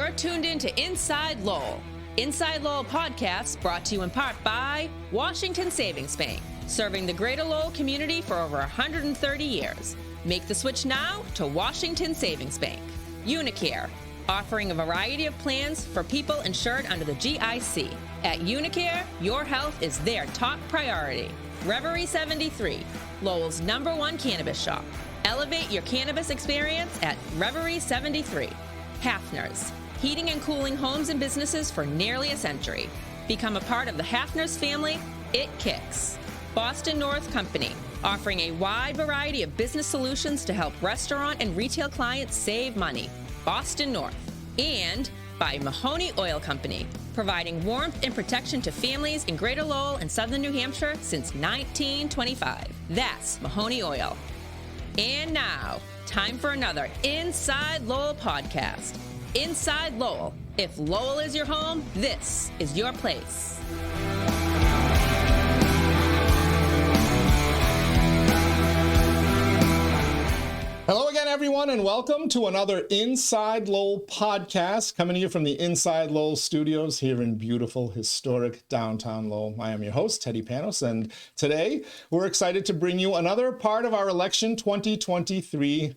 You're tuned in to Inside Lowell. Inside Lowell podcast brought to you in part by Washington Savings Bank, serving the greater Lowell community for over 130 years. Make the switch now to Washington Savings Bank. Unicare, offering a variety of plans for people insured under the GIC. At Unicare, your health is their top priority. Reverie 73, Lowell's #1 cannabis shop. Elevate your cannabis experience at Reverie 73. Hafner's, heating and cooling homes and businesses for nearly a century. Become a part of the Hafner's family. It kicks. Boston North Company, offering a wide variety of business solutions to help restaurant and retail clients save money. Boston North. And by Mahoney Oil Company, providing warmth and protection to families in Greater Lowell and Southern New Hampshire since 1925. That's Mahoney Oil. And now, time for another Inside Lowell podcast. Inside Lowell. If Lowell is your home, this is your place. Hello again, everyone, and welcome to another Inside Lowell podcast, coming to you from the Inside Lowell studios here in beautiful, historic downtown Lowell. I am your host, Teddy Panos, and today we're excited to bring you another part of our election 2023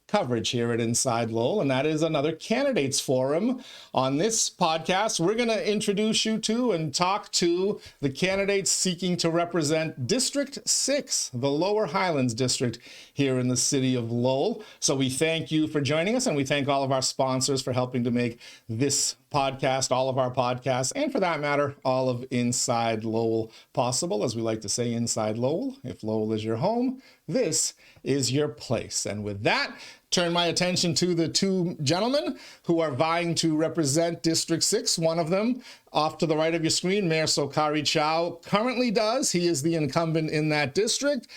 coverage here at Inside Lowell, and that is another candidates forum. On this podcast, we're going to introduce you to and talk to the candidates seeking to represent District 6, the Lower Highlands district here in the city of Lowell. So we thank you for joining us, and we thank all of our sponsors for helping to make this podcast, all of our podcasts, and for that matter, all of Inside Lowell possible. As we like to say, Inside Lowell, if Lowell is your home, this is your place. And with that, turn my attention to the two gentlemen who are vying to represent District 6. One of them, off to the right of your screen, Mayor Sokhary Chau, currently does. He is the incumbent in that district.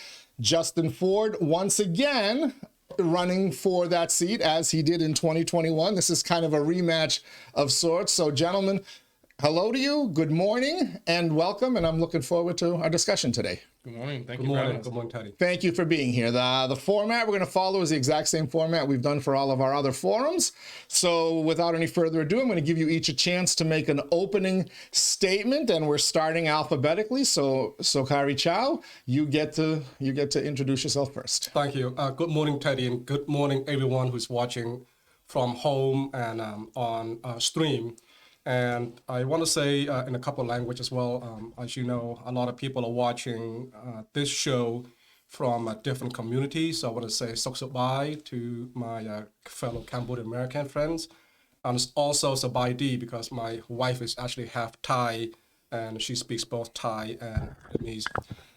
Justin Ford, once again, running for that seat as he did in 2021. This is kind of a rematch of sorts. So, gentlemen, hello to you. Good morning and welcome. And I'm looking forward to our discussion today. Good morning. Thank you for having us. Good morning, Teddy. Thank you for being here. The format we're going to follow is the exact same format we've done for all of our other forums. So without any further ado, I'm going to give you each a chance to make an opening statement, and we're starting alphabetically. So Sokhary Chau, you get to introduce yourself first. Thank you. Good morning, Teddy, and good morning, everyone who's watching from home and on stream. And I want to say in a couple of languages as well, as you know, a lot of people are watching this show from different communities. So I want to say Sokhary to my fellow Cambodian American friends. And it's also Sabai because my wife is actually half Thai and she speaks both Thai and Vietnamese.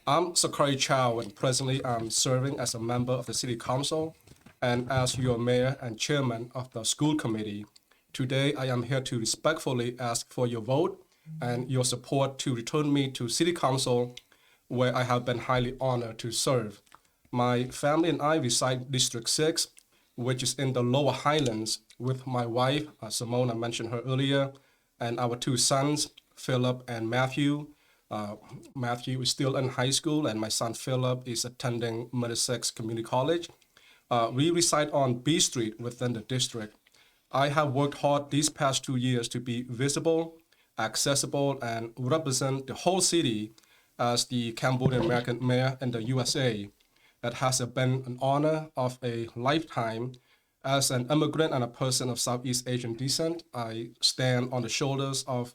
I'm Sokhary Chau, and presently I'm serving as a member of the City Council and as your mayor and chairman of the school committee. Today, I am here to respectfully ask for your vote and your support to return me to City Council, where I have been highly honored to serve. My family and I reside in District 6, which is in the Lower Highlands, with my wife, Simone, I mentioned her earlier, and our two sons, Philip and Matthew. Matthew is still in high school, and my son Philip is attending Middlesex Community College. We reside on B Street within the district. I have worked hard these past 2 years to be visible, accessible, and represent the whole city as the Cambodian American mayor in the USA. It has been an honor of a lifetime. As an immigrant and a person of Southeast Asian descent, I stand on the shoulders of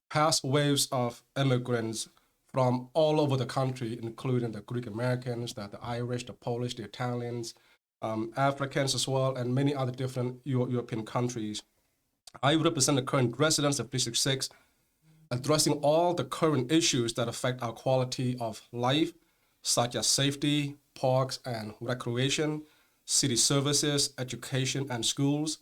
past waves of immigrants from all over the country, including the Greek Americans, the Irish, the Polish, the Italians, Africans as well, and many other different European countries. I represent the current residents of District 6, addressing all the current issues that affect our quality of life, such as safety, parks and recreation, city services, education and schools,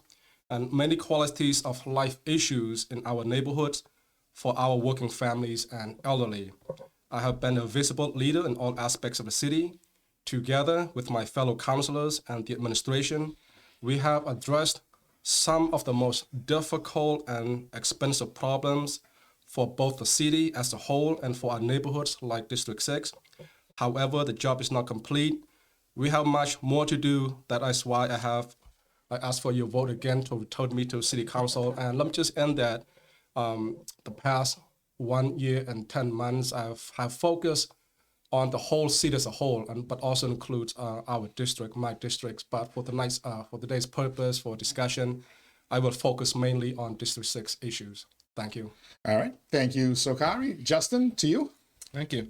and many qualities of life issues in our neighborhoods for our working families and elderly. I have been a visible leader in all aspects of the city. Together with my fellow councilors and the administration, we have addressed some of the most difficult and expensive problems for both the city as a whole and for our neighborhoods like District 6. However, the job is not complete. We have much more to do. That is why I have I asked for your vote again to return me to City Council. And let me just end that the past 1 year and 10 months, have focused on the whole city as a whole, but also includes our district, my districts. But for today's purpose, for discussion, I will focus mainly on District 6 issues. Thank you. All right. Thank you, Sokhary. Justin, to you. Thank you.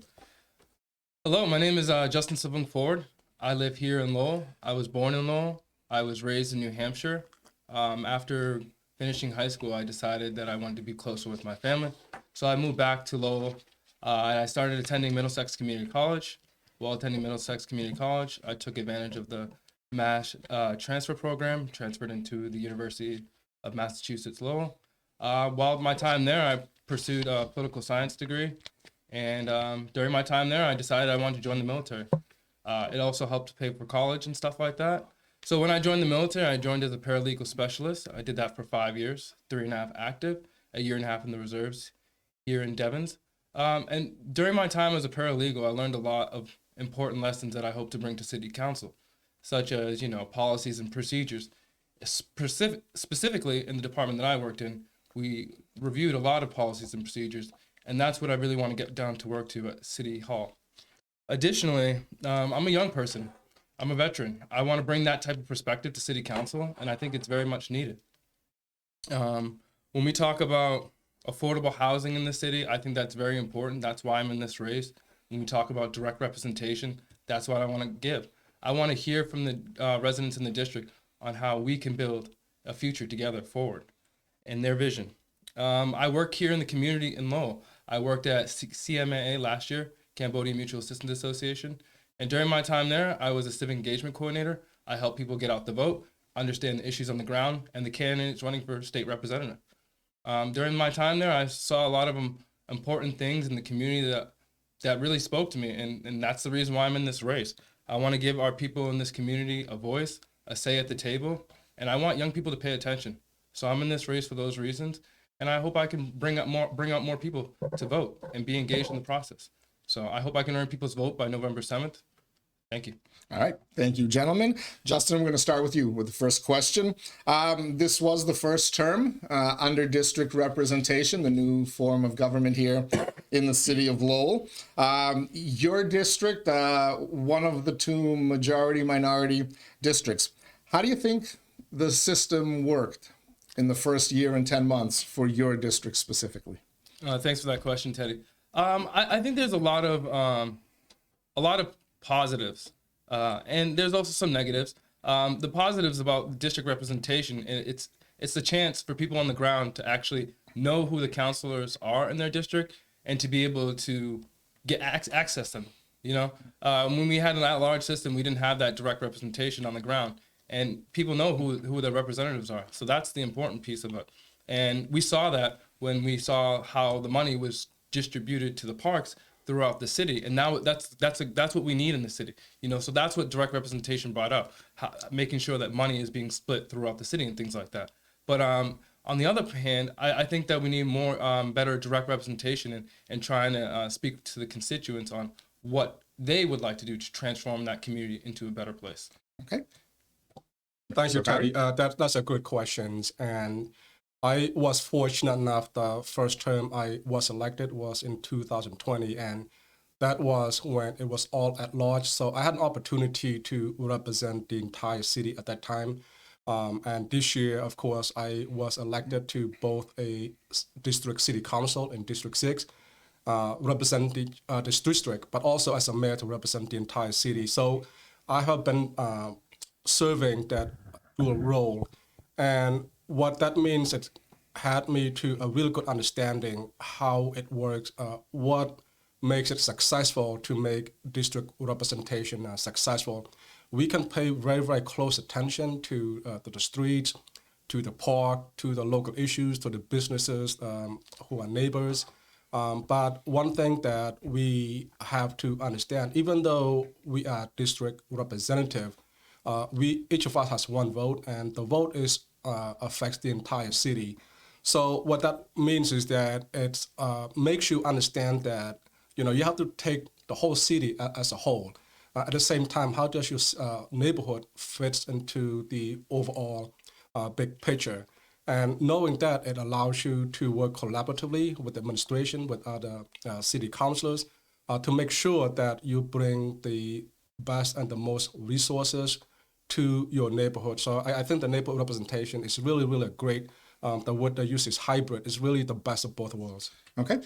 Hello, my name is Justin Sibung Ford. I live here in Lowell. I was born in Lowell. I was raised in New Hampshire. After finishing high school, I decided that I wanted to be closer with my family. So I moved back to Lowell. I started attending Middlesex Community College. While attending Middlesex Community College, I took advantage of the MASH transfer program, transferred into the University of Massachusetts Lowell. While my time there, I pursued a political science degree. And during my time there, I decided I wanted to join the military. It also helped to pay for college and stuff like that. So when I joined the military, I joined as a paralegal specialist. I did that for 5 years, 3.5 active, 1.5 years in the reserves here in Devons. And during my time as a paralegal, I learned a lot of important lessons that I hope to bring to City Council, such as, policies and procedures. Specifically in the department that I worked in, we reviewed a lot of policies and procedures, and that's what I really want to get down to work to at City Hall. Additionally, I'm a young person. I'm a veteran. I want to bring that type of perspective to City Council, and I think it's very much needed. When we talk about affordable housing in the city, I think that's very important. That's why I'm in this race. When we talk about direct representation, that's what I want to give. I want to hear from the residents in the district on how we can build a future together forward and their vision. I work here in the community in Lowell. I worked at CMAA last year, Cambodia Mutual Assistance Association. And during my time there, I was a civic engagement coordinator. I helped people get out the vote, understand the issues on the ground, and the candidates running for state representative. During my time there, I saw a lot of important things in the community that really spoke to me, and that's the reason why I'm in this race. I want to give our people in this community a voice, a say at the table, and I want young people to pay attention. So I'm in this race for those reasons, and I hope I can bring out more people to vote and be engaged in the process. So I hope I can earn people's vote by November 7th. Thank you. All right. Thank you, gentlemen. Justin, I'm going to start with you with the first question. This was the first term under district representation, the new form of government here in the city of Lowell. Your district, one of the two majority-minority districts. How do you think the system worked in the first year and 10 months for your district specifically? Thanks for that question, Teddy. I think there's a lot of positives, and there's also some negatives. The positives about district representation, it's the chance for people on the ground to actually know who the councilors are in their district and to be able to get access them. When we had an at-large system, we didn't have that direct representation on the ground, and people know who their representatives are. So that's the important piece of it. And we saw that when we saw how the money was distributed to the parks throughout the city, and now that's what we need in the city. So that's what direct representation brought up, making sure that money is being split throughout the city and things like that. But on the other hand, I think that we need more better direct representation and trying to speak to the constituents on what they would like to do to transform that community into a better place. Okay. Thank you, Teddy. That's a good question. And I was fortunate enough, the first term I was elected was in 2020, and that was when it was all at large. So I had an opportunity to represent the entire city at that time. And this year, of course, I was elected to both a district city council in District 6, representing this district, but also as a mayor to represent the entire city. So I have been serving that dual role. And what that means, it had me to a real good understanding how it works, what makes it successful to make district representation successful. We can pay very, very close attention to the streets, to the park, to the local issues, to the businesses who are neighbors. But one thing that we have to understand, even though we are district representative, each of us has one vote, and the vote affects the entire city. So what that means is that it makes you understand that you have to take the whole city as a whole. at the same time, how does your neighborhood fits into the overall big picture? And knowing that, it allows you to work collaboratively with the administration, with other city councilors, to make sure that you bring the best and the most resources to your neighborhood. So I think the neighborhood representation is really, really great. The word they use is hybrid. It's really the best of both worlds. Okay.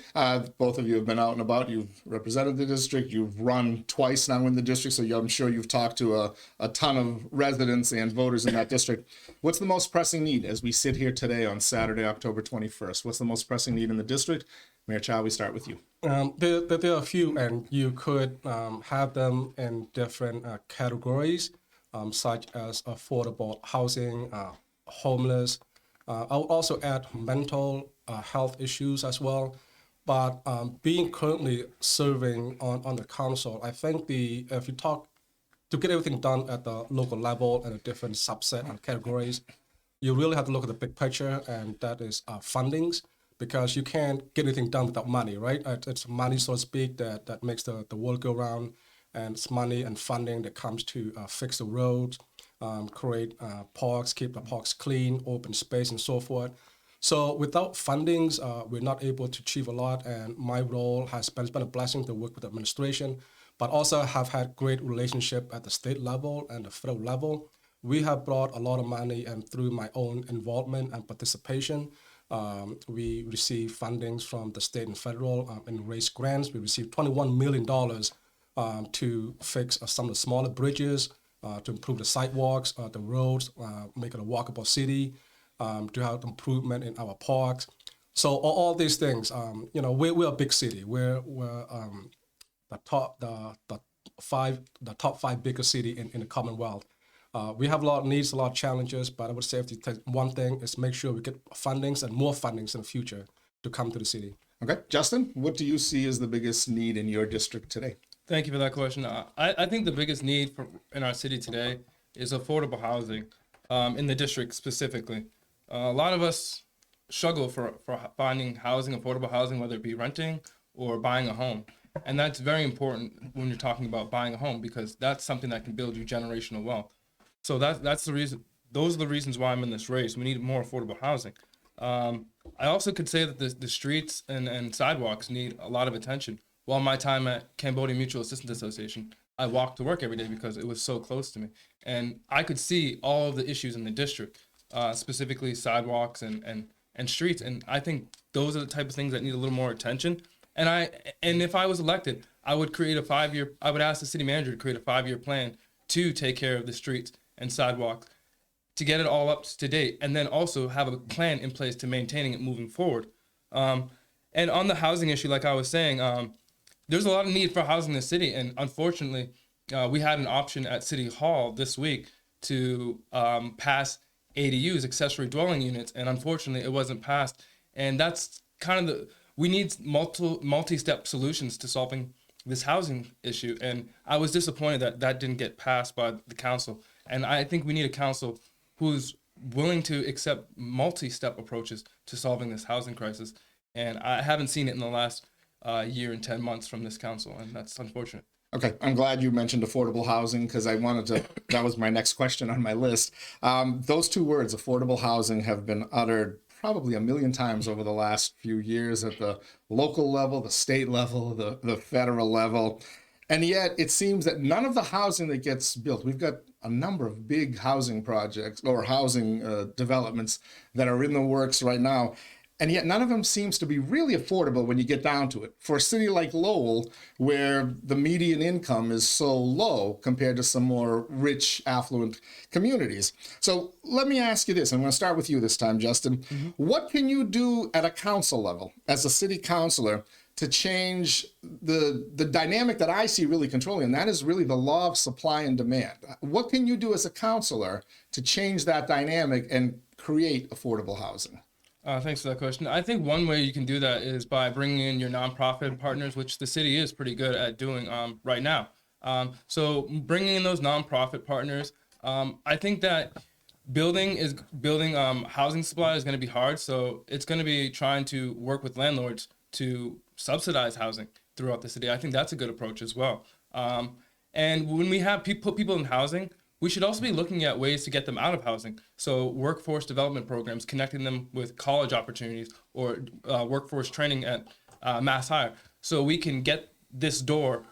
Both of you have been out and about. You've represented the district. You've run twice now in the district, so I'm sure you've talked to a ton of residents and voters in that district. What's the most pressing need as we sit here today on Saturday, October 21st? What's the most pressing need in the district? Mayor Chau, we start with you. There are a few, and you could have them in different categories, such as affordable housing, homeless. I'll also add mental health issues as well. But being currently serving on the council, I think if you talk to get everything done at the local level and a different subset and categories, you really have to look at the big picture, and that is fundings, because you can't get anything done without money, right? It's money, so to speak, that makes the world go round, and it's money and funding that comes to fix the roads, create parks, keep the parks clean, open space, and so forth. So without fundings, we're not able to achieve a lot. And my role has been, it's been a blessing to work with the administration, but also have had great relationship at the state level and the federal level. We have brought a lot of money, and through my own involvement and participation, we receive fundings from the state and federal in raise grants. We received $21 million to fix some of the smaller bridges, to improve the sidewalks, the roads, make it a walkable city, to have improvement in our parks. So all these things, we're a big city. We're the top five biggest city in the Commonwealth. We have a lot of needs, a lot of challenges, but I would say if you take one thing is make sure we get fundings and more fundings in the future to come to the city. Okay, Justin, what do you see as the biggest need in your district today? Thank you for that question. I think the biggest need in our city today is affordable housing, in the district specifically. A lot of us struggle for finding housing, affordable housing, whether it be renting or buying a home. And that's very important when you're talking about buying a home, because that's something that can build you generational wealth. So that's the reason. Those are the reasons why I'm in this race. We need more affordable housing. I also could say that the streets and sidewalks need a lot of attention. While my time at Cambodia Mutual Assistance Association, I walked to work every day because it was so close to me. And I could see all of the issues in the district, specifically sidewalks and streets. And I think those are the type of things that need a little more attention. And if I was elected, I would ask the city manager to create a 5-year plan to take care of the streets and sidewalks, to get it all up to date, and then also have a plan in place to maintaining it moving forward. And on the housing issue, like I was saying, there's a lot of need for housing in the city. And unfortunately, we had an option at City Hall this week to pass ADUs, accessory dwelling units, and unfortunately it wasn't passed. And that's kind of we need multi-step solutions to solving this housing issue. And I was disappointed that didn't get passed by the council. And I think we need a council who's willing to accept multi-step approaches to solving this housing crisis. And I haven't seen it in the last year and 10 months from this council, and that's unfortunate. Okay, I'm glad you mentioned affordable housing, because that was my next question on my list. Those two words, affordable housing, have been uttered probably 1 million times over the last few years at the local level, the state level, the federal level. And yet it seems that none of the housing that gets built, we've got a number of big housing projects or housing developments that are in the works right now. And yet none of them seems to be really affordable when you get down to it. For a city like Lowell, where the median income is so low compared to some more rich, affluent communities. So let me ask you this. I'm going to start with you this time, Justin. Mm-hmm. What can you do at a council level as a city councilor to change the dynamic that I see really controlling, and that is really the law of supply and demand? What can you do as a councilor to change that dynamic and create affordable housing? Thanks for that question. I think one way you can do that is by bringing in your nonprofit partners, which the city is pretty good at doing right now. So bringing in those nonprofit partners, I think that building housing supply is going to be hard. So it's going to be trying to work with landlords to subsidize housing throughout the city. I think that's a good approach as well. And when we have put people in housing, we should also be looking at ways to get them out of housing. So workforce development programs, connecting them with college opportunities or workforce training at Mass Hire. So we can get this door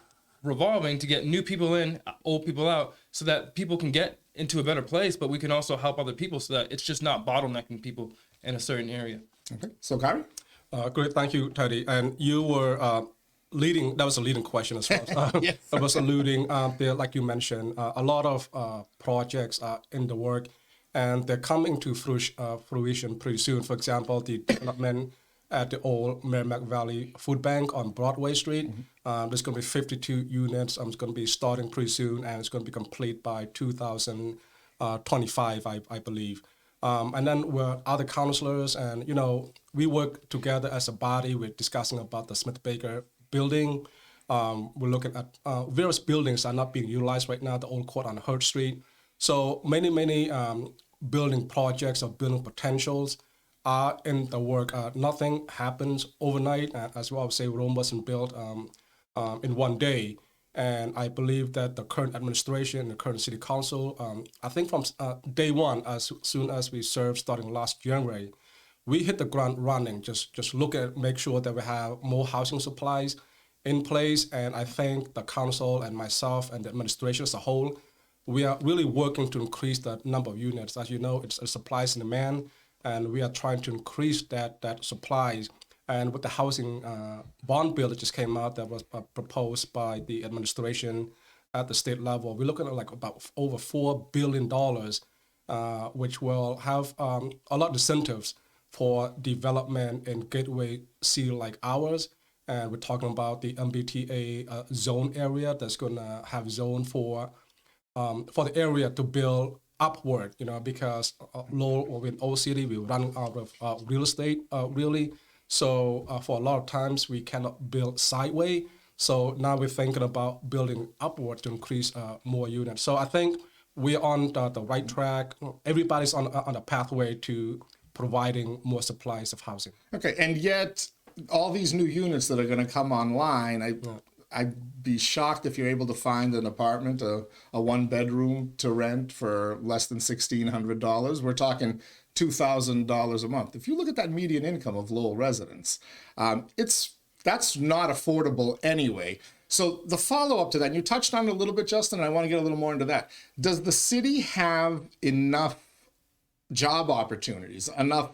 revolving to get new people in, old people out, so that people can get into a better place, but we can also help other people so that it's just not bottlenecking people in a certain area. Okay. Sokhary? Great, thank you, Teddy. And you were leading, that was a leading question as well. Yes. I was alluding there, like you mentioned, a lot of projects are in the work and they're coming to fruition pretty soon. For example, the development at the old Merrimack Valley Food Bank on Broadway Street. There's going to be 52 units. It's going to be starting pretty soon and it's going to be complete by 2025, I believe. And then we're other counselors and, we work together as a body. We're discussing about the Smith-Baker building. We're looking at various buildings are not being utilized right now, the old court on Hurt Street. So many building projects or building potentials are in the work. Nothing happens overnight. As well, I would say Rome wasn't built in one day. And I believe that the current administration, the current city council, I think from day one, as soon as we served starting last January, we hit the ground running, just look at, make sure that we have more housing supplies in place. And I think the council and myself and the administration as a whole, we are really working to increase the number of units. As you know, it's a supplies and demand, and we are trying to increase that supplies. And with the housing bond bill that just came out that was proposed by the administration at the state level, we're looking at like about over $4 billion, which will have a lot of incentives for development in gateway city like ours. And we're talking about the MBTA zone area that's going to have zone for the area to build upward, because Lowell or in Old City, we're running out of real estate, really. So for a lot of times, we cannot build sideways. So now we're thinking about building upward to increase more units. So I think we're on the right track. Everybody's on a pathway to providing more supplies of housing. Okay, and yet all these new units that are going to come online, I'd be shocked if you're able to find an apartment, a one-bedroom to rent for less than $1,600. We're talking $2,000 a month. If you look at that median income of Lowell residents, that's not affordable anyway. So the follow-up to that, and you touched on it a little bit, Justin, and I want to get a little more into that. Does the city have enough job opportunities, enough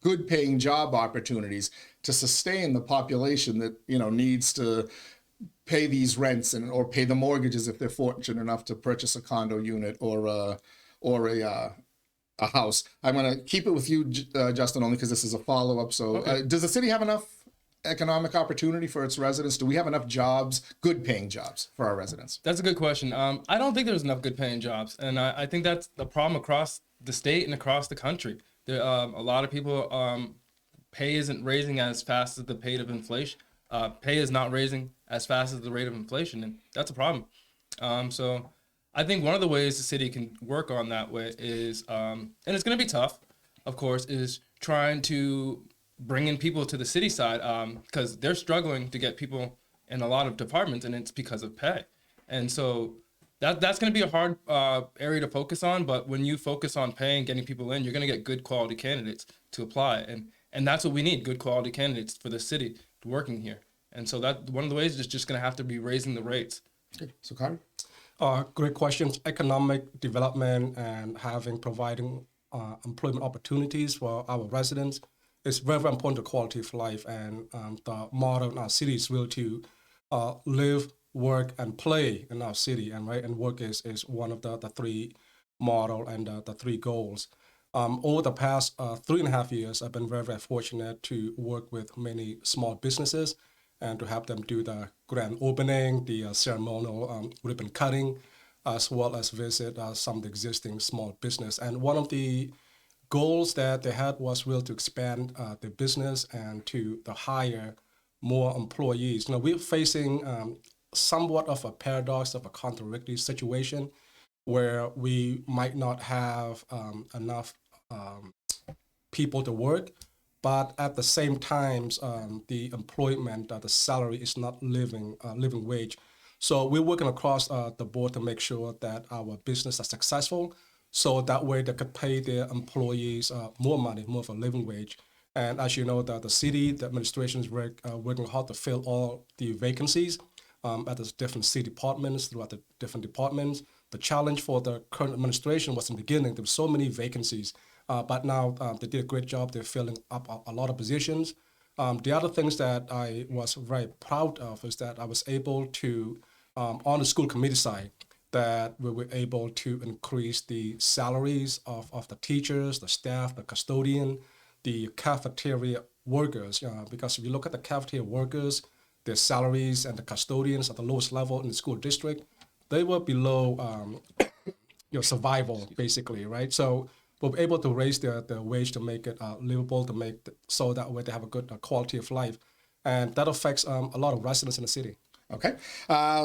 good-paying job opportunities to sustain the population that needs to pay these rents or pay the mortgages if they're fortunate enough to purchase a condo unit or a house? I'm going to keep it with you, Justin, only because this is a follow-up. So okay. Does the city have enough economic opportunity for its residents? Do we have enough jobs, good-paying jobs for our residents? That's a good question. I don't think there's enough good-paying jobs, and I think that's the problem across the state and across the country. There a lot of people pay isn't raising as fast as the rate of inflation. Pay is not raising as fast as the rate of inflation, and that's a problem. So I think one of the ways the city can work on that way is, and it's going to be tough, of course, is trying to bring in people to the city side because they're struggling to get people in a lot of departments, and it's because of pay. And so that's going to be a hard area to focus on, but when you focus on paying, getting people in, you're going to get good quality candidates to apply. And that's what we need, good quality candidates for the city working here. And so that one of the ways is just going to have to be raising the rates. Okay. Sokhary? Great questions. Economic development and providing employment opportunities for our residents is very, very important to quality of life. And the motto in our city is really to live, work, and play in our city. And work is one of the three model and the three goals. Over the past 3.5 years, I've been very, very fortunate to work with many small businesses and to help them do the grand opening, the ceremonial ribbon cutting, as well as visit some of the existing small business. And one of the goals that they had was really to expand the business and to hire more employees. We're facing somewhat of a paradox of a contradictory situation where we might not have enough people to work, but at the same time, the employment, the salary is not living wage. So we're working across the board to make sure that our business are successful. So that way they could pay their employees more money, more of a living wage. And as you know, the city, the administration is working hard to fill all the vacancies at the different city departments, throughout the different departments. The challenge for the current administration was in the beginning, there were so many vacancies, but now they did a great job. They're filling up a lot of positions. The other things that I was very proud of is that I was able to, on the school committee side, that we were able to increase the salaries of the teachers, the staff, the custodian, the cafeteria workers. Because if you look at the cafeteria workers, their salaries and the custodians at the lowest level in the school district, they were below survival, basically, right? So we're able to raise their wage to make it livable, to make so that way they have a good quality of life. And that affects a lot of residents in the city. Okay.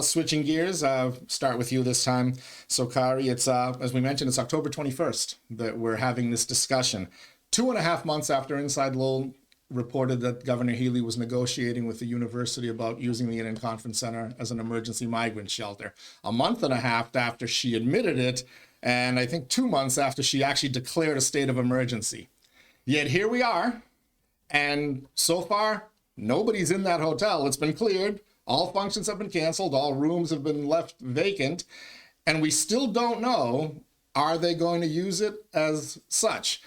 Switching gears, start with you this time. Sokhary, it's, as we mentioned, it's October 21st that we're having this discussion. 2.5 months after Inside Lowell reported that Governor Healy was negotiating with the university about using the Indian Conference Center as an emergency migrant shelter. 1.5 months after she admitted it, and I think 2 months after she actually declared a state of emergency. Yet here we are, and so far, nobody's in that hotel. It's been cleared. All functions have been canceled. All rooms have been left vacant. And we still don't know, are they going to use it as such?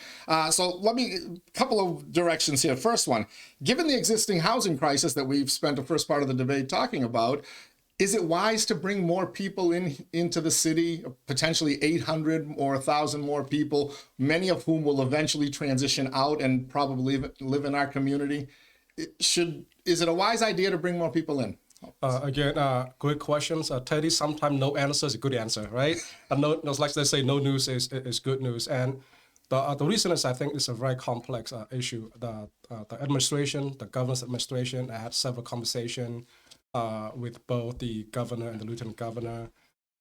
So let me, a couple of directions here. First one, given the existing housing crisis that we've spent the first part of the debate talking about, is it wise to bring more people into the city, potentially 800 or 1,000 more people, many of whom will eventually transition out and probably live in our community? Is it a wise idea to bring more people in? Again, good questions. Teddy, sometimes no answer is a good answer, right? No, like they say, no news is good news. And the reason is I think it's a very complex issue. The administration, the governor's administration, I had several conversations with both the governor and the lieutenant governor.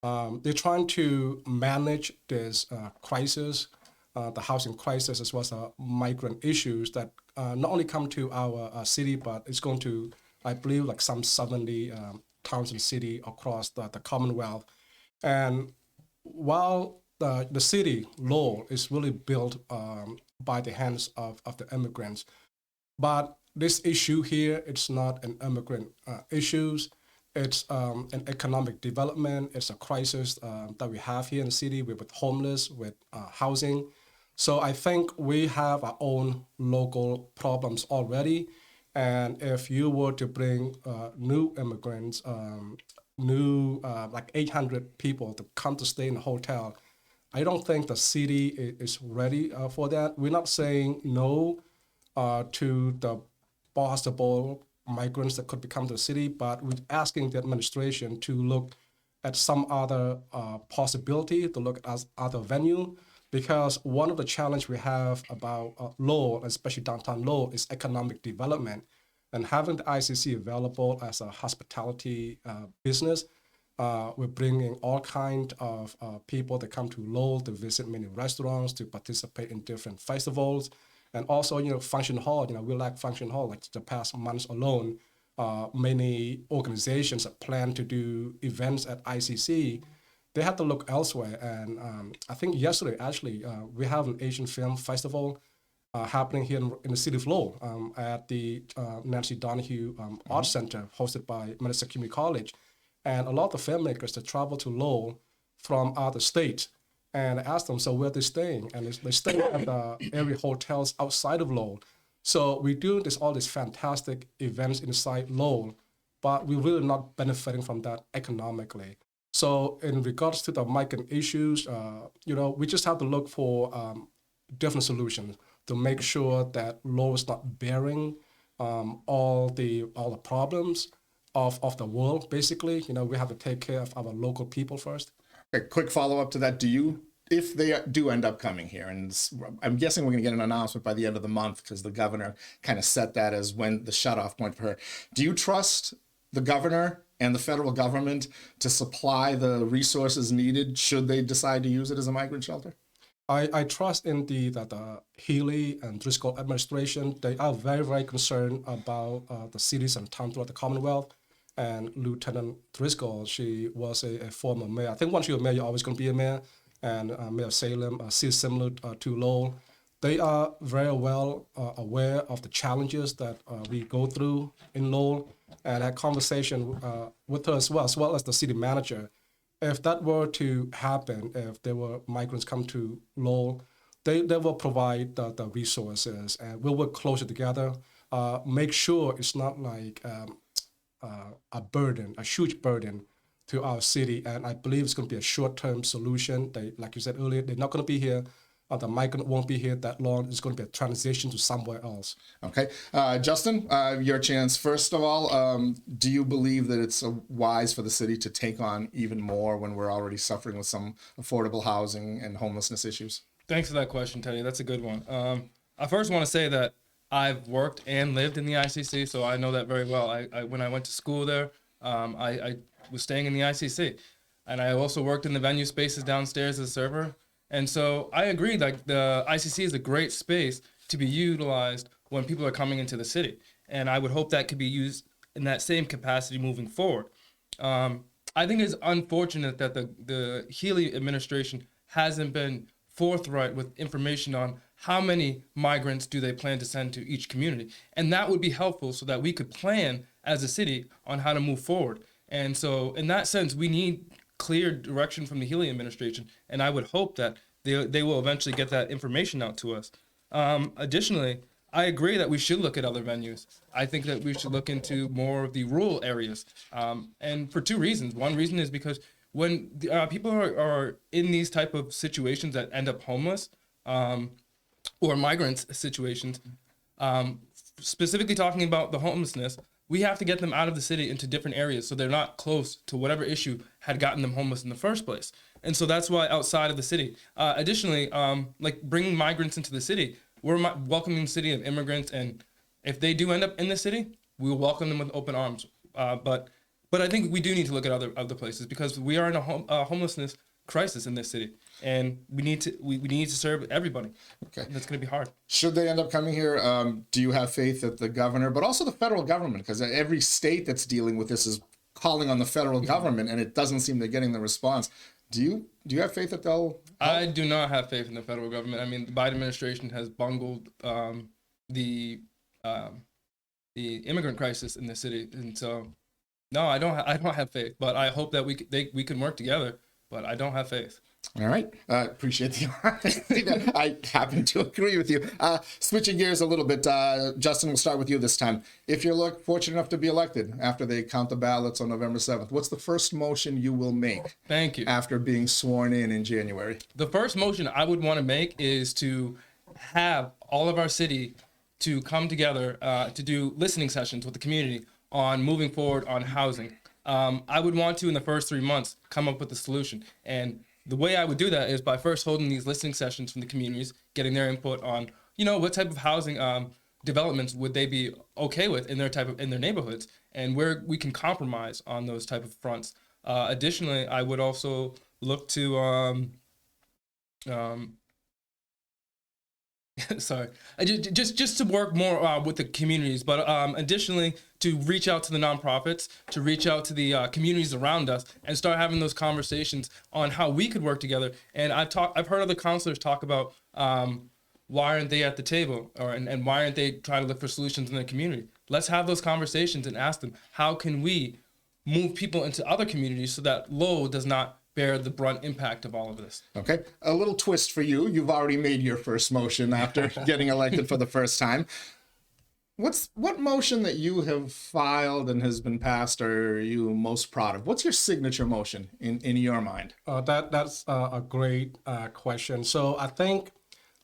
They're trying to manage this crisis, the housing crisis, as well as migrant issues that not only come to our city, but it's going to, I believe, like some 70 towns and cities across the Commonwealth. And while the city, Lowell, is really built by the hands of the immigrants, but this issue here, it's not an immigrant issues. It's an economic development. It's a crisis that we have here in the city with homeless, with housing. So I think we have our own local problems already. And if you were to bring new immigrants, like 800 people to come to stay in a hotel, I don't think the city is ready for that. We're not saying no to the possible migrants that could come to the city, but we're asking the administration to look at some other possibility, to look at other venue, because one of the challenge we have about Lowell, especially downtown Lowell, is economic development. And having the ICC available as a hospitality business, we're bringing all kinds of people that come to Lowell to visit many restaurants, to participate in different festivals, and also, function hall. We lack function hall. Like the past months alone, many organizations that plan to do events at ICC, they had to look elsewhere. And I think yesterday, actually, we have an Asian film festival happening here in the city of Lowell at the Nancy Donahue Art Center, hosted by Minnesota Community College. And a lot of the filmmakers that travel to Lowell from other states. And I asked them, so where are they staying? And they stay at the area hotels outside of Lowell. So we do all these fantastic events inside Lowell, but we're really not benefiting from that economically. So in regards to the migrant issues, we just have to look for different solutions to make sure that Lowell is not bearing all the problems of the world, basically. We have to take care of our local people first. A quick follow-up to that. If they do end up coming here, and I'm guessing we're going to get an announcement by the end of the month because the governor kind of set that as when the shutoff point for her. Do you trust the governor and the federal government to supply the resources needed should they decide to use it as a migrant shelter? I trust in the Healy and Driscoll administration. They are very, very concerned about the cities and towns throughout the Commonwealth. and Lieutenant Driscoll, she was a former mayor. I think once you're a mayor, you're always going to be a mayor. And Mayor Salem, she's similar to Lowell. They are very well aware of the challenges that we go through in Lowell, and had conversation with her as well as the city manager. If that were to happen, if there were migrants come to Lowell, they will provide the resources, and we'll work closer together. Make sure it's not like a burden, a huge burden to our city. And I believe it's going to be a short-term solution. They, like you said earlier, they're not going to be here. The migrant won't be here that long. It's going to be a transition to somewhere else. Okay. Justin, your chance. First of all, do you believe that it's wise for the city to take on even more when we're already suffering with some affordable housing and homelessness issues? Thanks for that question, Teddy. That's a good one. I first want to say that I've worked and lived in the ICC, so I know that very well. When I went to school there, I was staying in the ICC, and I also worked in the venue spaces downstairs as a server. And so I agree, like the ICC is a great space to be utilized when people are coming into the city. And I would hope that could be used in that same capacity moving forward. I think it's unfortunate that the Healy administration hasn't been forthright with information on how many migrants do they plan to send to each community. And that would be helpful so that we could plan as a city on how to move forward. And so in that sense, we need clear direction from the Healy administration, and I would hope that they will eventually get that information out to us. Additionally, I agree that we should look at other venues. I think that we should look into more of the rural areas, and for two reasons. One reason is because when people are in these type of situations that end up homeless, or migrants situations, specifically talking about the homelessness, we have to get them out of the city into different areas so they're not close to whatever issue had gotten them homeless in the first place. And so that's why outside of the city. Additionally, like bringing migrants into the city, we're welcoming the city of immigrants, and if they do end up in the city, we will welcome them with open arms. But I think we do need to look at other places because we are in a homelessness crisis in this city, and we need to serve everybody. Okay, that's going to be hard. Should they end up coming here, do you have faith that the governor, but also the federal government, because every state that's dealing with this is calling on the federal government, and it doesn't seem they're getting the response. Do you have faith that they'll help? I do not have faith in the federal government. I mean, the Biden administration has bungled the immigrant crisis in the city, and so no, I don't have faith. But I hope that we can work together. But I don't have faith. All right. Appreciate the honesty. I happen to agree with you. Switching gears a little bit, Justin, we'll start with you this time. If you're fortunate enough to be elected after they count the ballots on November 7th, what's the first motion you will make? Thank you. After being sworn in January? The first motion I would want to make is to have all of our city to come together to do listening sessions with the community on moving forward on housing. I would want to, in the first 3 months, come up with a solution. And the way I would do that is by first holding these listening sessions from the communities, getting their input on, what type of housing developments would they be okay with in their neighborhoods, and where we can compromise on those type of fronts. Additionally, I would also look to sorry, just to work more with the communities, but additionally to reach out to the nonprofits, to reach out to the communities around us, and start having those conversations on how we could work together. And I've heard other counselors talk about why aren't they at the table, and why aren't they trying to look for solutions in their community? Let's have those conversations and ask them, how can we move people into other communities so that Lowell does not bear the brunt impact of all of this. Okay. A little twist for you. You've already made your first motion after getting elected for the first time. What motion that you have filed and has been passed are you most proud of? What's your signature motion in your mind? That's a great question. So I think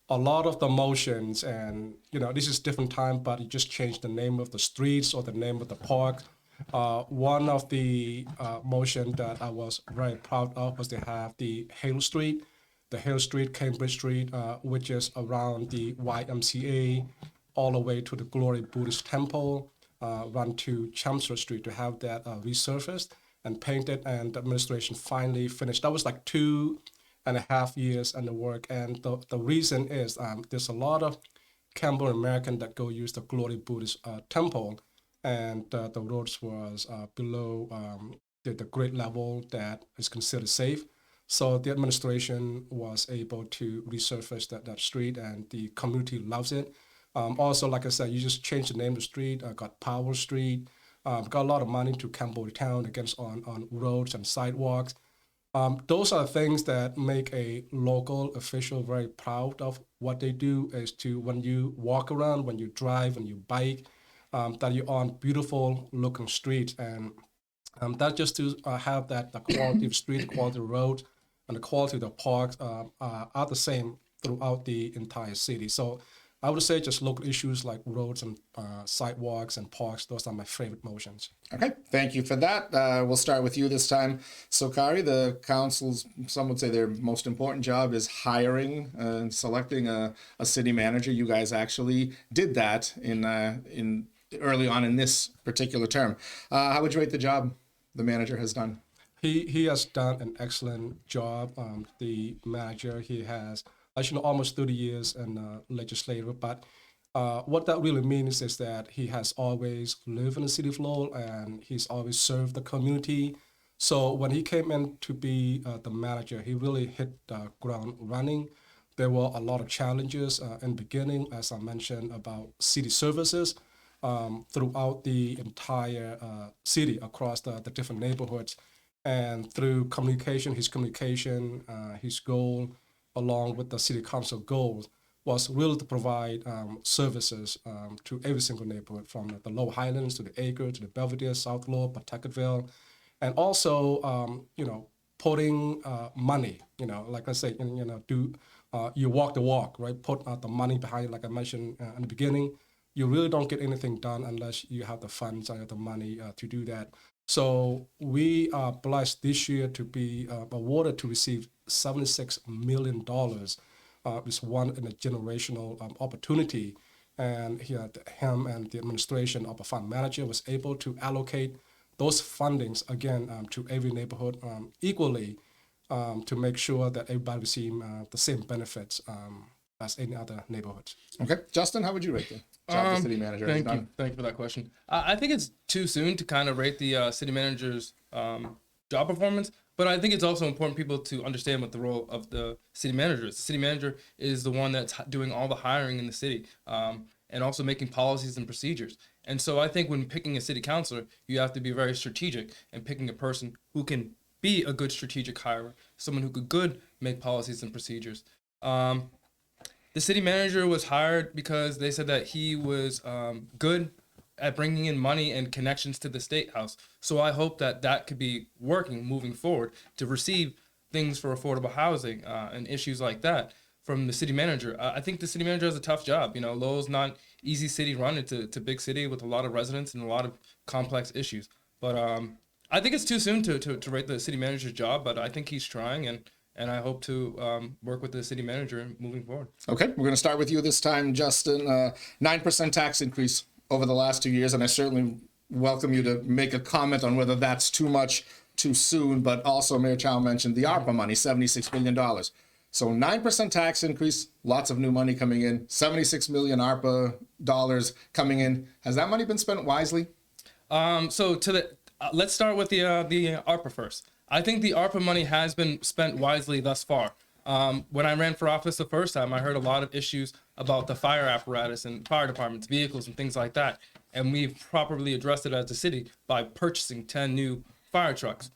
a lot of the motions, and this is different time, but you just change the name of the streets or the name of the park. One of the motion that I was very proud of was they have the Hill Street, Cambridge Street, which is around the YMCA, all the way to the Glory Buddhist Temple, run to Chelmsford Street, to have that resurfaced and painted, and the administration finally finished. That was like 2.5 years in the work, and the reason is there's a lot of Campbell American that go use the Glory Buddhist Temple, and the roads was below the grade level that is considered safe. So the administration was able to resurface that street, and the community loves it. Also, like I said, you just changed the name of the street, got Power Street, got a lot of money to Cambodia Town against on roads and sidewalks. Those are things that make a local official very proud of what they do. Is to when you walk around, when you drive, when you bike, that you're on beautiful looking streets, and that just to have that the quality of street, quality of road, and the quality of the parks are the same throughout the entire city. So I would say just local issues like roads and sidewalks and parks, those are my favorite motions. Okay, thank you for that. We'll start with you this time. Sokhary, the council's, some would say their most important job is hiring and selecting a city manager. You guys actually did that in early on in this particular term. How would you rate the job the manager has done? He has done an excellent job. The manager, he has actually almost 30 years in legislature, but what that really means is that he has always lived in the city of Lowell, and he's always served the community. So when he came in to be the manager, he really hit the ground running. There were a lot of challenges in the beginning, as I mentioned, about city services throughout the entire city, across the different neighborhoods. And through communication, his goal, along with the city council goals, was really to provide services to every single neighborhood, from the Lower Highlands to the Acre to the Belvedere, South Lowell, Pawtucketville, and also putting money. Like I say, do you walk the walk, right? Put the money behind it, like I mentioned in the beginning. You really don't get anything done unless you have the funds and the money to do that. So we are blessed this year to be awarded to receive $76 million. It's one in a generational opportunity. And him and the administration of a fund manager was able to allocate those fundings, again, to every neighborhood equally, to make sure that everybody receives the same benefits as any other neighborhoods. Okay, Justin, how would you rate the job the city manager has done? Thank you for that question. I think it's too soon to kind of rate the city manager's job performance, but I think it's also important people to understand what the role of the city manager is. The city manager is the one that's doing all the hiring in the city, and also making policies and procedures. And so I think when picking a city councilor, you have to be very strategic and picking a person who can be a good strategic hirer, someone who could make policies and procedures. The city manager was hired because they said that he was good at bringing in money and connections to the state house. So I hope that could be working moving forward to receive things for affordable housing and issues like that from the city manager. I think the city manager has a tough job. Lowell's not easy city run. It's a big city with a lot of residents and a lot of complex issues. But I think it's too soon to rate the city manager's job, but I think he's trying, and I hope to work with the city manager moving forward. Okay, we're going to start with you this time, Justin. 9% tax increase over the last 2 years, and I certainly welcome you to make a comment on whether that's too much, too soon, but also Mayor Chau mentioned the ARPA money, $76 million. So 9% tax increase, lots of new money coming in, $76 million ARPA dollars coming in. Has that money been spent wisely? Let's start with the ARPA first. I think the ARPA money has been spent wisely thus far. When I ran for office the first time, I heard a lot of issues about the fire apparatus and fire departments, vehicles, and things like that. And we've properly addressed it as a city by purchasing 10 new fire trucks.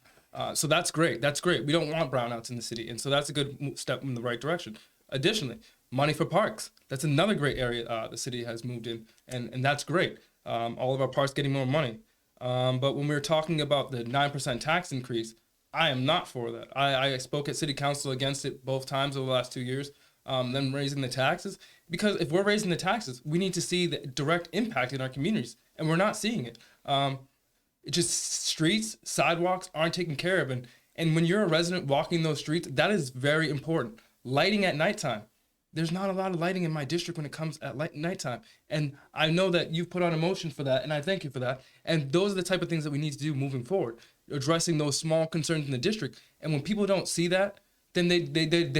So that's great. That's great. We don't want brownouts in the city. And so that's a good step in the right direction. Additionally, money for parks. That's another great area the city has moved in. And that's great. All of our parks getting more money. But when we're talking about the 9% tax increase, I am not for that. I spoke at city council against it both times over the last 2 years, them raising the taxes. Because if we're raising the taxes, we need to see the direct impact in our communities, and we're not seeing it. Just streets, sidewalks aren't taken care of. And when you're a resident walking those streets, that is very important. Lighting at nighttime. There's not a lot of lighting in my district when it comes at nighttime. And I know that you've put on a motion for that, and I thank you for that. And those are the type of things that we need to do moving forward, addressing those small concerns in the district. And when people don't see that, then they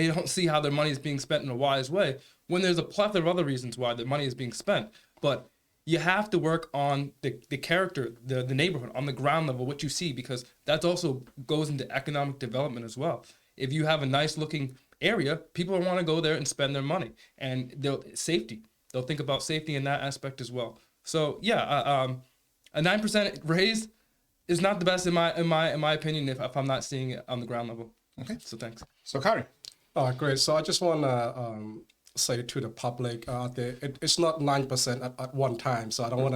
don't see how their money is being spent in a wise way, when there's a plethora of other reasons why their money is being spent. But you have to work on the character, the neighborhood, on the ground level, what you see, because that also goes into economic development as well. If you have a nice looking area, people want to go there and spend their money, and they'll think about safety in that aspect as well. So yeah, a 9% raise is not the best in my opinion if I'm not seeing it on the ground level. Okay. So thanks. Sokhary. Great. So I just want to say to the public out there, it's not 9% at one time. So I don't want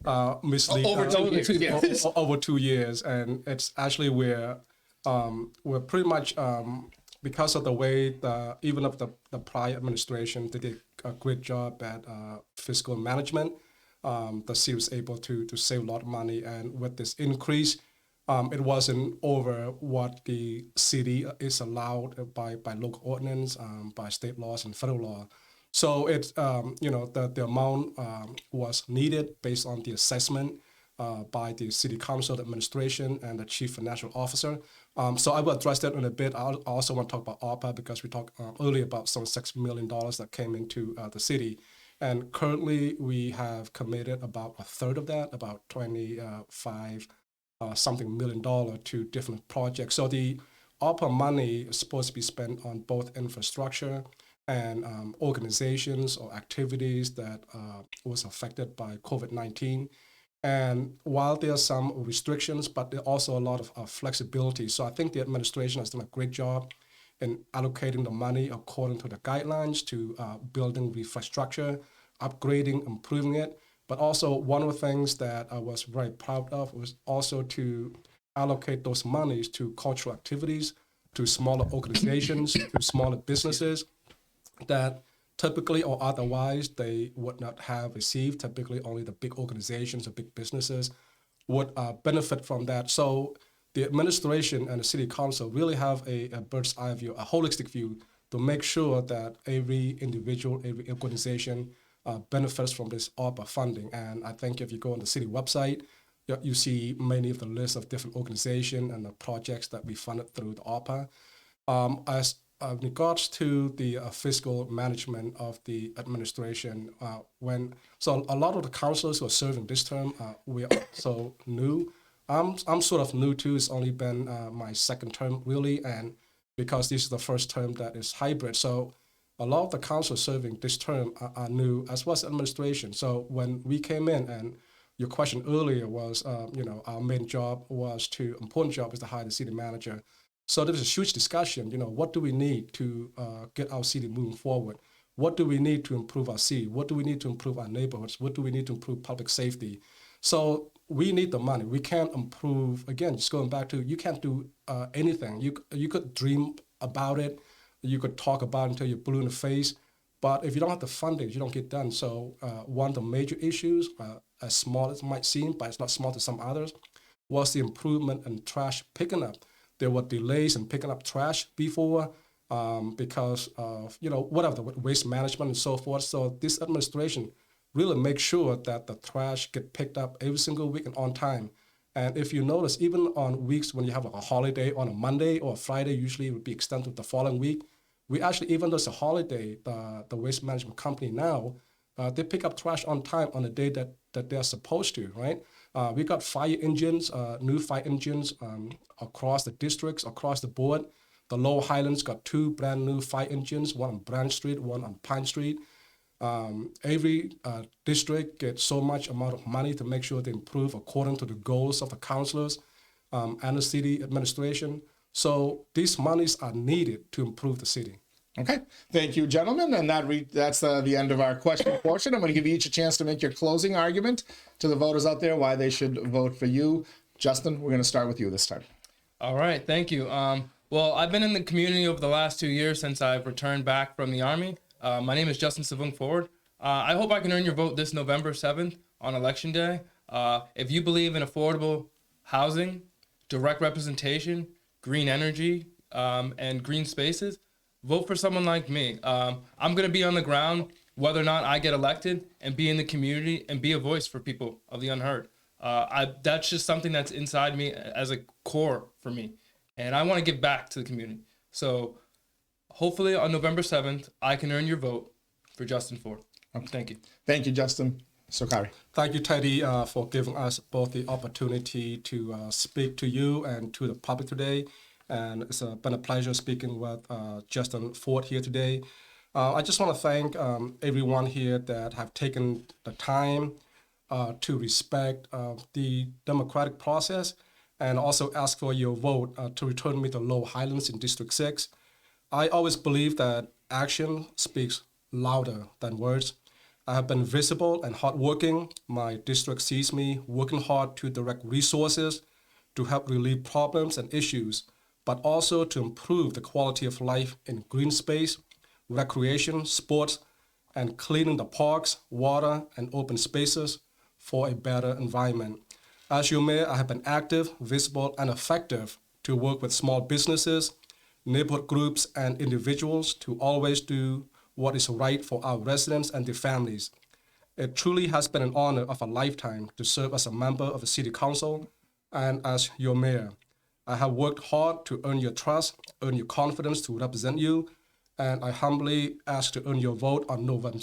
to mislead. Over 2 years. Yes. Over 2 years, and it's actually we're pretty much because of the way even of the prior administration, they did a great job at fiscal management. The city was able to save a lot of money, and with this increase, it wasn't over what the city is allowed by local ordinance, by state laws and federal law. So it's the amount was needed based on the assessment by the city council, the administration, and the chief financial officer. So I will address that in a bit. I also want to talk about ARPA because we talked earlier about some $6 million that came into the city. And currently we have committed about a third of that, about 25 something million to different projects. So the ARPA money is supposed to be spent on both infrastructure and organizations or activities that was affected by COVID-19. And while there are some restrictions, but there are also a lot of flexibility. So I think the administration has done a great job in allocating the money according to the guidelines to building infrastructure, upgrading, improving it. But also one of the things that I was very proud of was also to allocate those monies to cultural activities, to smaller organizations, to smaller businesses that typically or otherwise they would not have received. Typically only the big organizations or big businesses would benefit from that. So the administration and the city council really have a bird's eye view, a holistic view to make sure that every individual, every organization benefits from this ARPA funding. And I think if you go on the city website, you see many of the lists of different organizations and the projects that we funded through the ARPA. As regards to the fiscal management of the administration, so a lot of the councillors who are serving this term, we are also new. I'm sort of new too. It's only been my second term really, and because this is the first term that is hybrid, so a lot of the councillors serving this term are new, as well as administration. So when we came in, and your question earlier was, our main job was important job is to hire the city manager. So there was a huge discussion, what do we need to get our city moving forward? What do we need to improve our city? What do we need to improve our neighborhoods? What do we need to improve public safety? So we need the money. We can't improve, again, just going back to, you can't do anything. You could dream about it. You could talk about it until you're blue in the face. But if you don't have the funding, you don't get done. So one of the major issues, as small as it might seem, but it's not small to some others, was the improvement in trash picking up. There were delays in picking up trash before because of, whatever, the waste management and so forth. So this administration really makes sure that the trash get picked up every single week and on time. And if you notice, even on weeks when you have a holiday on a Monday or a Friday, usually it would be extended to the following week. We actually, even though it's a holiday, the waste management company now, they pick up trash on time on the day that they're supposed to, right? We got fire engines, new fire engines across the districts, across the board. The Lowell Highlands got 2 brand new fire engines, one on Branch Street, one on Pine Street. Every district gets so much amount of money to make sure they improve according to the goals of the councillors and the city administration. So these monies are needed to improve the city. Okay, thank you, gentlemen. And that's the end of our question portion. I'm going to give you each a chance to make your closing argument to the voters out there why they should vote for you. Justin, we're going to start with you this time. All right, thank you. Well, I've been in the community over the last 2 years since I've returned back from the Army. My name is Justin Savung Ford. I hope I can earn your vote this November 7th on Election Day. If you believe in affordable housing, direct representation, green energy, and green spaces, vote for someone like me. I'm going to be on the ground whether or not I get elected and be in the community and be a voice for people of the unheard. That's just something that's inside me as a core for me. And I want to give back to the community. So hopefully on November 7th, I can earn your vote for Justin Ford. Okay. Thank you. Thank you, Justin. Sokhary. Thank you, Teddy, for giving us both the opportunity to speak to you and to the public today. And it's been a pleasure speaking with Justin Ford here today. I just want to thank everyone here that have taken the time to respect the democratic process, and also ask for your vote to return me to Lowell Highlands in District 6. I always believe that action speaks louder than words. I have been visible and hardworking. My district sees me working hard to direct resources to help relieve problems and issues, but also to improve the quality of life in green space, recreation, sports, and cleaning the parks, water, and open spaces for a better environment. As your mayor, I have been active, visible, and effective to work with small businesses, neighborhood groups, and individuals to always do what is right for our residents and their families. It truly has been an honor of a lifetime to serve as a member of the City Council and as your mayor. I have worked hard to earn your trust, earn your confidence to represent you, and I humbly ask to earn your vote on November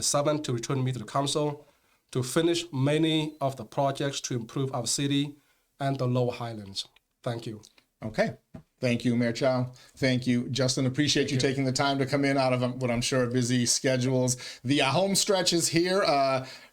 7th to return me to the council to finish many of the projects to improve our city and the Lower Highlands. Thank you. Okay. Thank you, Mayor Chau. Thank you, Justin. Appreciate you taking the time to come in out of what I'm sure are busy schedules. The home stretch is here.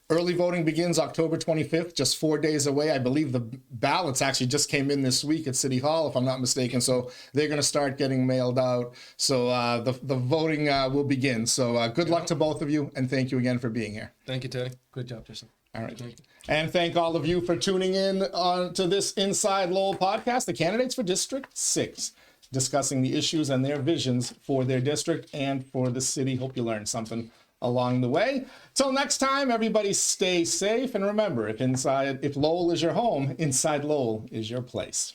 Early voting begins October 25th, just 4 days away. I believe the ballots actually just came in this week at City Hall, if I'm not mistaken. So they're going to start getting mailed out. So the voting will begin. So good luck to both of you, and thank you again for being here. Thank you, Teddy. Good job, Justin. All right. And thank all of you for tuning in to this Inside Lowell podcast, the candidates for District 6, discussing the issues and their visions for their district and for the city. Hope you learned something along the way. Till next time, everybody stay safe. And remember, if Lowell is your home, Inside Lowell is your place.